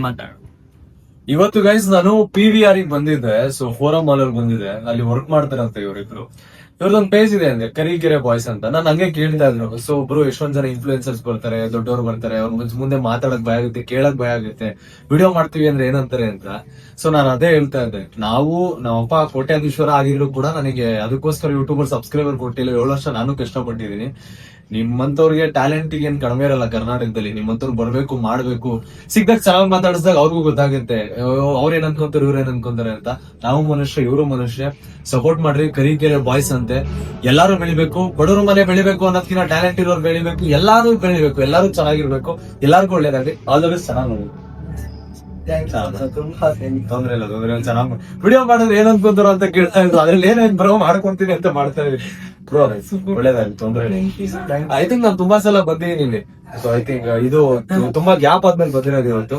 ಮಾತಾಡು. ಇವತ್ತು ಗೈಸ್ ನಾನು PVR ಗೆ ಬಂದಿದ್ದೆ. ಸೊ ಫೋರಂ ಮಾಲ್ ಅಲ್ಲಿ ಬಂದಿದೆ. ಅಲ್ಲಿ ವರ್ಕ್ ಮಾಡ್ತಾರಂತೆ ಇವರಿಬ್ರು. ಇವ್ರದೊಂದು ಪೇಜ್ ಇದೆ ಅಂದ್ರೆ ಕರಿಕೆರೆ ಬಾಯ್ಸ್ ಅಂತ. ನಾನು ಹಂಗೆ ಕೇಳ್ತಾ ಇದ್ರು. ಸೊ ಒಬ್ರು ಎಷ್ಟೊಂದ್ ಜನ ಇನ್ಫ್ಲೂಯೆನ್ಸರ್ಸ್ ಬರ್ತಾರೆ, ದೊಡ್ಡವ್ರು ಬರ್ತಾರೆ, ಅವ್ರ ಮುಂದೆ ಮಾತಾಡಕ್ ಭಯ ಆಗುತ್ತೆ, ಕೇಳಕ್ ಭಯ ಆಗುತ್ತೆ, ವಿಡಿಯೋ ಮಾಡ್ತೀವಿ ಅಂದ್ರೆ ಏನಂತಾರೆ ಅಂತ. ಸೊ ನಾನು ಅದೇ ಹೇಳ್ತಾ ಇದ್ದೆ, ನಮ್ಮಪ್ಪ ಕೋಟ್ಯಾಧೀಶ್ವರ ಆಗಿದ್ರು ಕೂಡ ನನಗೆ ಅದಕ್ಕೋಸ್ಕರ ಯೂಟ್ಯೂಬರ್ ಸಬ್ಸ್ಕ್ರೈಬರ್ ಕೊಟ್ಟಿಲ್ಲ. 7 ವರ್ಷ ನಾನು ಕಷ್ಟಪಟ್ಟಿದ್ದೀನಿ. ನಿಮ್ಮಂತವ್ರಿಗೆ ಟ್ಯಾಲೆಂಟ್ ಏನ್ ಕಡಿಮೆ ಇರಲ್ಲ ಕರ್ನಾಟಕದಲ್ಲಿ. ನಿಮ್ಮಂತವ್ರು ಬರ್ಬೇಕು, ಮಾಡ್ಬೇಕು, ಸಿಗ್ದಾಗ ಚೆನ್ನಾಗಿ ಮಾತಾಡಿಸಿದಾಗ ಅವ್ರಿಗೂ ಗೊತ್ತಾಗುತ್ತೆ ಅವ್ರೇನ್ ಅನ್ಕೊಂತಾರೆ, ಇವ್ರೇನ್ ಅನ್ಕೊಂತಾರೆ ಅಂತ. ನಾವು ಮನುಷ್ಯ, ಇವರು ಮನುಷ್ಯ. ಸಪೋರ್ಟ್ ಮಾಡ್ರಿ. ಕರಿಕೆರೆ ಬಾಯ್ಸ್ ಅಂತೆ. ಎಲ್ಲಾರು ಬೆಳಿಬೇಕು, ಬಡವರು ಮನೆ ಬೆಳಿಬೇಕು ಅನ್ನೋದಕ್ಕಿಂತ ಟ್ಯಾಲೆಂಟ್ ಇರೋರು ಬೆಳಿಬೇಕು, ಎಲ್ಲಾರು ಬೆಳಿಬೇಕು, ಎಲ್ಲಾರು ಚೆನ್ನಾಗಿರ್ಬೇಕು, ಎಲ್ಲಾರ್ಗು ಒಳ್ಳೇದಾಗ್ಲಿ. All the best. ಚೆನ್ನಾಗಿ ನೋಡಿ. ತೊಂದ್ರೆ ಇಲ್ಲ ಚೆನ್ನಾಗಿ ವಿಡಿಯೋ ಮಾಡಿದ್ರೆ ಏನ್ ಅನ್ಕೊಂತಾರ ಅಂತ ಕೇಳ್ತಾ ಇದ್ರು. ಅದ್ರಲ್ಲಿ ಏನೇನ್ ಬರೋ ಮಾಡ್ಕೊಂತೀನಿ ಅಂತ ಮಾಡ್ತಾ ಇದೀವಿ. ಒಳ್ಳೇದಾಗ್ಲಿ, ತೊಂದ್ರೆ ಇಲ್ಲ. ಐ ಥಿಂಕ್ ನಾನು ತುಂಬಾ ಸಲ ಬಂದಿದ್ದೀನಿ ಇಲ್ಲಿ. ಸೊ ಐ ಥಿಂಕ್ ಇದು ತುಂಬಾ ಗ್ಯಾಪ್ ಆದ್ಮೇಲೆ ಬಂದಿರೋದು ಇವತ್ತು.